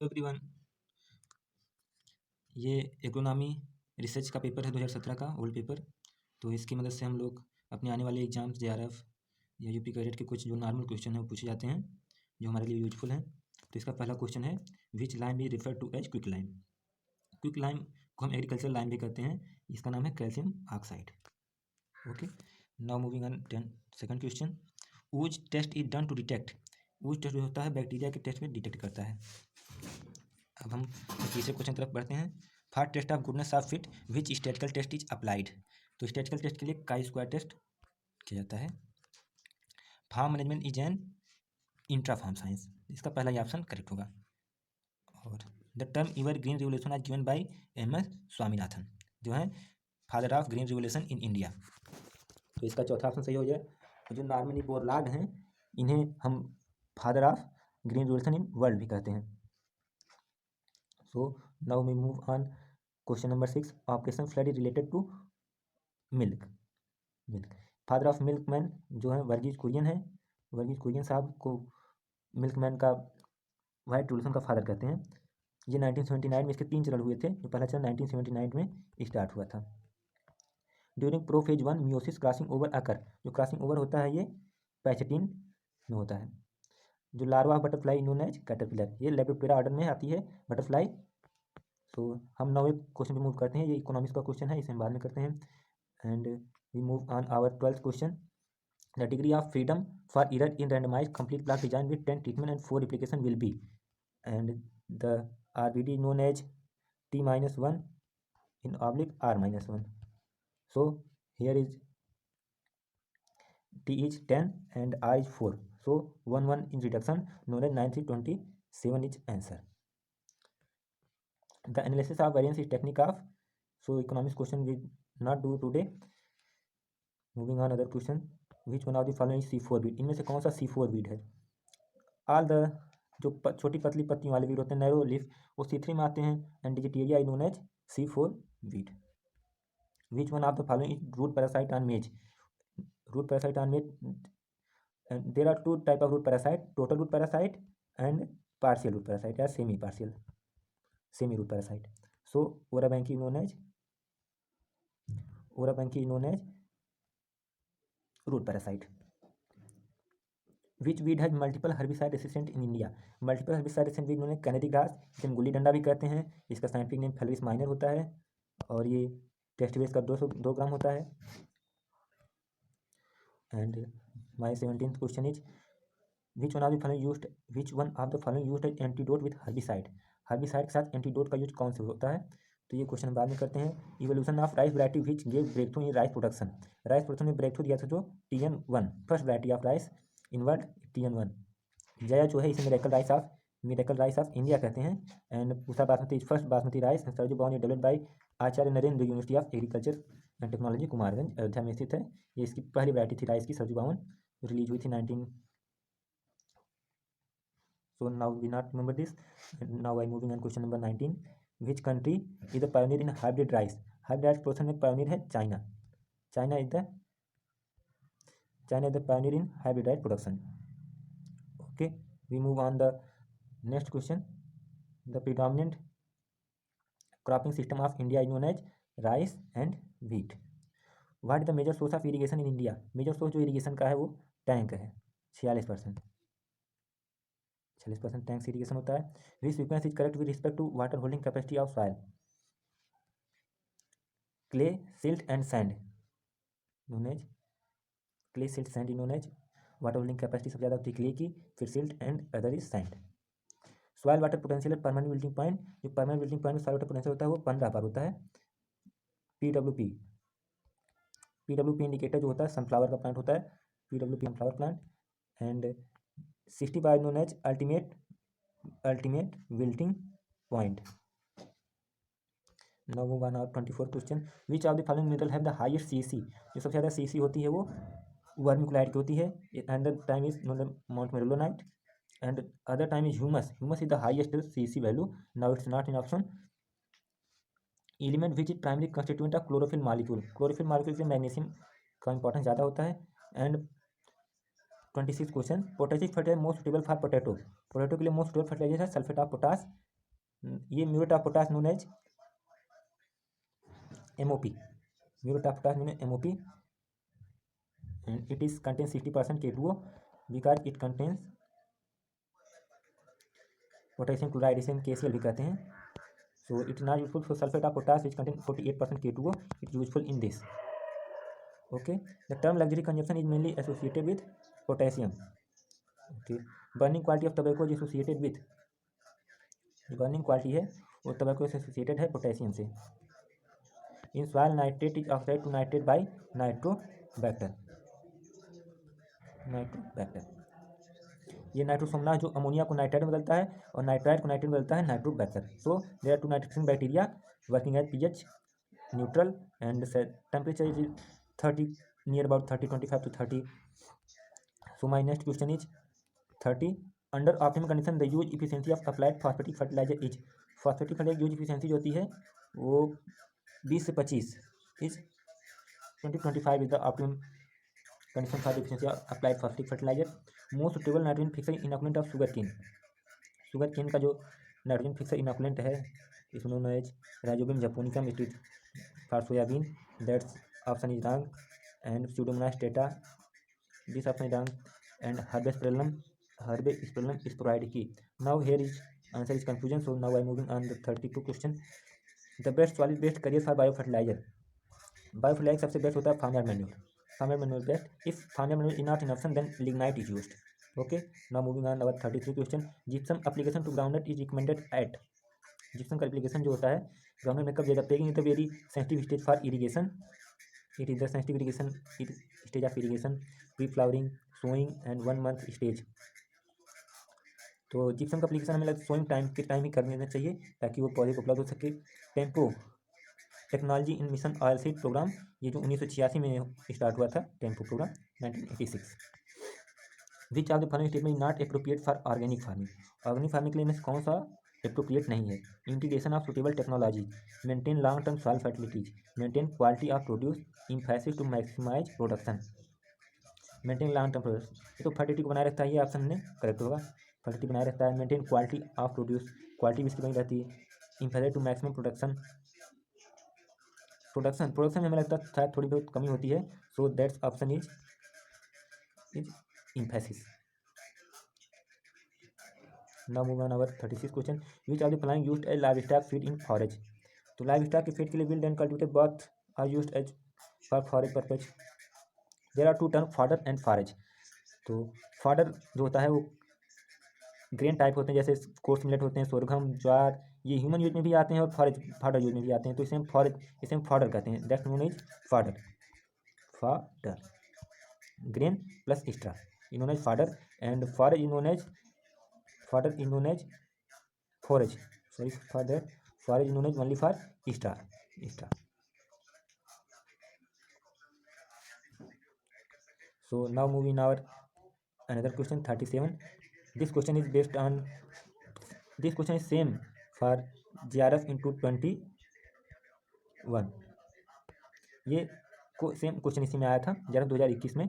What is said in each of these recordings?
Everyone, ये agronomy research का paper है 2017 का ओल्ड पेपर। तो इसकी मदद से हम लोग अपने आने वाले एग्जाम्स JRF या यूपी कैडेट के कुछ जो नॉर्मल क्वेश्चन है वो पूछे जाते हैं जो हमारे लिए यूजफुल हैं। तो इसका पहला क्वेश्चन है, which lime is refer to as quick lime. Quick lime को हम एग्रीकल्चर लाइम भी कहते हैं, इसका नाम है calcium oxide. Okay, now moving on second question, which test is done to detect. Which test जो होता है बैक्टीरिया के टेस्ट में डिटेक्ट करता है। अब हम तीसरे क्वेश्चन तरफ बढ़ते हैं, for test of goodness of fit which statistical test is applied. तो स्टैटिकल टेस्ट के लिए काई स्क्वायर टेस्ट किया जाता है। Farm management is an intra farm science, इसका पहला ही ऑप्शन करेक्ट होगा। और the term ever green revolution as given by MS Swaminathan, जो है father of green revolution in India. तो इसका चौथा ऑप्शन सही हो जाए। और जो नॉर्मनी बोरलाग हैं इन्हें हम father of green revolution in world भी कहते हैं। So now we move on question number 6, operation flood is related to milk। Father of milkman जो है वर्गीज कुरियन है। वर्गीज कुरियन साहब को मिल्कमैन का वाइट रिवोल्यूशन का फादर कहते हैं। ये 1979 में इसके 3 चरण हुए थे। जो पहला चरण 1979 में स्टार्ट हुआ था। During prophase 1 meiosis crossing over occur, जो क्रॉसिंग ओवर होता है ये पैचेटिन में होता है। जो larva butterfly known as caterpillar, ये लेपिडोप्टेरा ऑर्डर में आती है बटरफ्लाई। तो हम नौवें क्वेश्चन पे मूव करते हैं, ये इकोनॉमिक्स का क्वेश्चन है, इसे हम बाद में करते हैं। And we move on our 12th question, the degree of freedom for error in randomized complete block design with 10 treatment and 4 replication will be. And the RBD known as T-1 in oblique R-1. So here is T is 10 and R is 4. So 1 in reduction known as 9327 is answer. The analysis of variance is technique of, so economics question we not do today. Moving on other question, which one of the following is C4 weed, इनमें से कौन सा C4 weed है। All the जो छोटी पतली पत्तियों वाले वीड होते हैं नैरो लीफ, वो C3 में आते हैं। And Digitaria is known as C4 weed. Which one of the following is root parasite on maize. Root parasite on maize, there are 2 type of root parasite, total root parasite and partial root parasite या semi root parasite. So Orobanche known as root parasite. Which weed has multiple herbicide resistant in India. Multiple herbicide resistant weed known as canary grass, जिसे हम गुल्ली डंडा भी कहते हैं। इसका scientific name फेलविस minor होता है और ये टेस्ट बेस का 202 ग्राम होता है। And my 17th question is, which one of the following used as antidote with herbicide. Herbicide के साथ एंटीडोट का यूज कौन से होता है। तो ये क्वेश्चन बाद में करते हैं। Evolution of rice variety which gave breakthrough in rice production. Rice production में ब्रेक थ्रू दिया था जो TN1, first variety of rice in world TN1। Jaya जो है इसे मिरेकल राइस ऑफ इंडिया कहते हैं। एंड दूसरा बासमती, फर्स्ट बासमती राइस सरजू बावन developed by Acharya Narendra university of agriculture and technology Kumarganj Ayodhya में स्थित है। ये इसकी पहली वैरायटी थी राइस की, सरजू बावन, रिलीज हुई थी 19। So now we not remember this. Now I moving on question number 19. Which country is the pioneer in hybrid rice? Hybrid rice production में pioneer है China. China is the pioneer in hybrid rice production. Okay, we move on the next question. The predominant cropping system of India is known as rice and wheat. What is the major source of irrigation in India? Major source जो irrigation का है वो tank है, 46% tank से irrigation होता है। Which sequence is correct with respect to water holding capacity of soil. Clay, silt and sand known as clay, silt, sand known as. Water holding capacity सबसे ज़्यादा होती है क्ले की, फिर silt and other is sand. Soil water potential permanent wilting point, जो permanent wilting point में soil water potential होता है वो 15 बार होता है। PWP इंडिकेटर जो होता है सनफ्लावर का प्लांट होता है, PWP sunflower plant. And 60 bar known as ultimate wilting point. Now move on our 24th question. Which of the following mineral have the highest CEC? जो सबसे ज़्यादा CEC होती है वो वर्मिकुलाइट की होती है। And the time is montmorillonite and other time is humus is the highest CEC value. Now it's not in option. Element which is primary constituent of chlorophyll molecule. Chlorophyll molecule से magnesium का importance ज़्यादा होता है। And 26th question, potassium fertiliser most suitable for potato. Potato के लिए most suitable fertiliser है sulphate of potash ये muriate of potash known as MOP, muriate of potash known as MOP, and it is contains 60% K2O because it contains potassium chloride, इसे हम KCl भी कहते हैं. So it is not useful for sulfate of potash which contains 48% K2O. It is useful in this. Okay, the term luxury consumption is mainly associated with potassium. Okay, burning quality of tobacco is associated with, burning quality है वो tobacco से associated है potassium से. In soil nitrate is oxidized to nitrate by nitrobacter. Nitrobacter, ये नाइट्रोसोमनास जो ammonia को nitride में बदलता है और नाइट्राइड को नाइट्रेट में बदलता है nitrobacter. So there are two nitrogen bacteria working at pH neutral and temperature is 30, near about 30-25 to 30. So my next question is 30. Under optimum condition the use efficiency of applied phosphatic fertilizer is, phosphatic fertilizer use efficiency जो होती है वो 20 से 25 is 20-25 is the optimum condition for the efficiency of applied phosphoric fertilizer. Most suitable nitrogen fixer inoculant of sugarcane, sugarcane का जो nitrogen fixer inoculant है इसमें known as Rhizobium japonicum, it is for soybean. That's option is wrong. And Pseudomonas टेटा, this option is wrong. And Herbaspirillum, Herbaspirillum स्पोराइडिकी. Now here is answer is confusion. So now I moving on the 32 question. The best solid best carrier for bio fertiliser. Bio fertiliser सबसे best होता है farmer manure. Farmer manure best. If farmer manure is not in option, then lignite is used. Okay. Now moving on our 33 question. Gypsum application to groundnut is recommended at. Gypsum का application जो होता है groundnut में कब ज़्यादा pegging है, तो very sensitive stage for irrigation. It is the sensitive irrigation stage of irrigation, pre-flowering, sowing and 1 month stage. तो जिप्सम का एप्लीकेशन हमें लगता है सोइंग टाइम के टाइम ही कर लेना चाहिए ताकि वो पौधे को उपलब्ध हो सके. Tempo technology in mission oil seed programme, ये जो 1986 में स्टार्ट हुआ था tempo programme 1986. Which of the following statement is not appropriate for organic farming. Organic farming के लिए इनमें कौन सा एप्रोप्रिएट नहीं है. Integration of suitable technology, maintain long term soil fertilities, maintain quality of produce, emphasis to maximise production. Maintain long term produce, ये तो fertility को बनाए रखता है, ये ऑप्शन में करेक्ट होगा. फर्टिलिटी बनाए रखता है. Maintain quality of produce, quality भी इसकी बनी रहती है. Emphasis to maximum production, production में हमें लगता है शायद थोड़ी बहुत कमी होती है. So that's option is emphasis. Now move on our 36 question. Which are the following used as livestock feed in forage. तो लाइव स्टॉक के फीड के लिए wild and cultivated both are used as for forage purpose. There are two term fodder and forage. तो fodder जो होता है वो grain type होते हैं, जैसे कोर्स मिलेट होते हैं, सोरघम, ज्वार, ये ह्यूमन यूज में भी आते हैं और फॉडर यूज में भी आते हैं. तो इसे हम फॉडर कहते हैं. That's known as fodder. Fodder grain plus straw is known as fodder. And forage is known as forage. Sorry for that, forage is known as only for straw. So now moving our another question 37. This question is based on, this question is same for JRF into 21. ये same question इसी में आया था JRF 2021 में.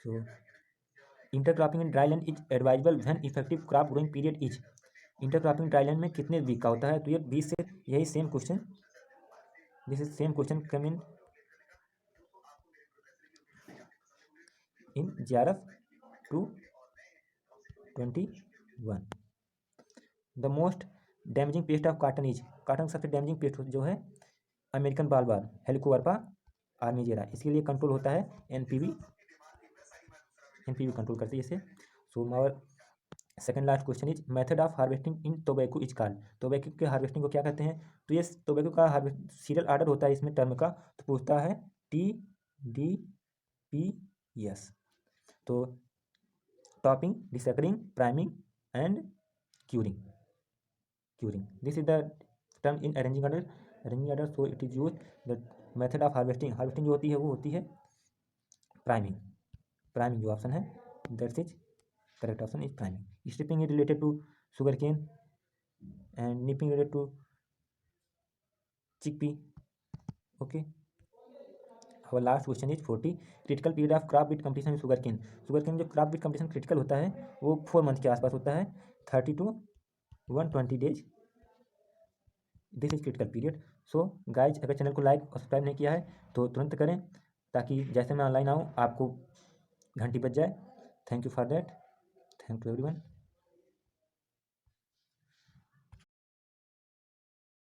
So intercropping in dry land is advisable when effective crop growing period is. Intercropping dry land में कितने week का होता है, तो ये 20 से, यही same question, this is same question come in JRF 2021. The most damaging paste of cotton is, cotton सबसे डैमेजिंग पेस्ट जो है अमेरिकन बालबार, हेलिकोवर्पा आर्मीजेरा. इसके लिए कंट्रोल होता है एनपीवी कंट्रोल करती है इसे. So our second last question is method of harvesting in tobacco is called. Tobacco के हार्वेस्टिंग को क्या कहते हैं. तो ये टोबैको का सीरियल ऑर्डर होता है इसमें टर्म का, तो पूछता है TDPS. तो topping, desuckering, priming and curing. This is the term in arranging order. So it is use the method of harvesting जो होती है वो होती है प्राइमिंग जो ऑप्शन है, that's is correct option is priming. Stripping is related to sugar cane and nipping related to chickpea. Okay. और last question is 40. Critical period of crop weed competition in sugar cane. जो crop weed competition critical होता है वो 4 month के आसपास होता है. 30 to 120 days, this is critical period. So guys, अगर चैनल को लाइक और सब्सक्राइब नहीं किया है तो तुरंत करें, ताकि जैसे मैं ऑनलाइन आऊँ आपको घंटी बज जाए। Thank you for that. Thank you everyone.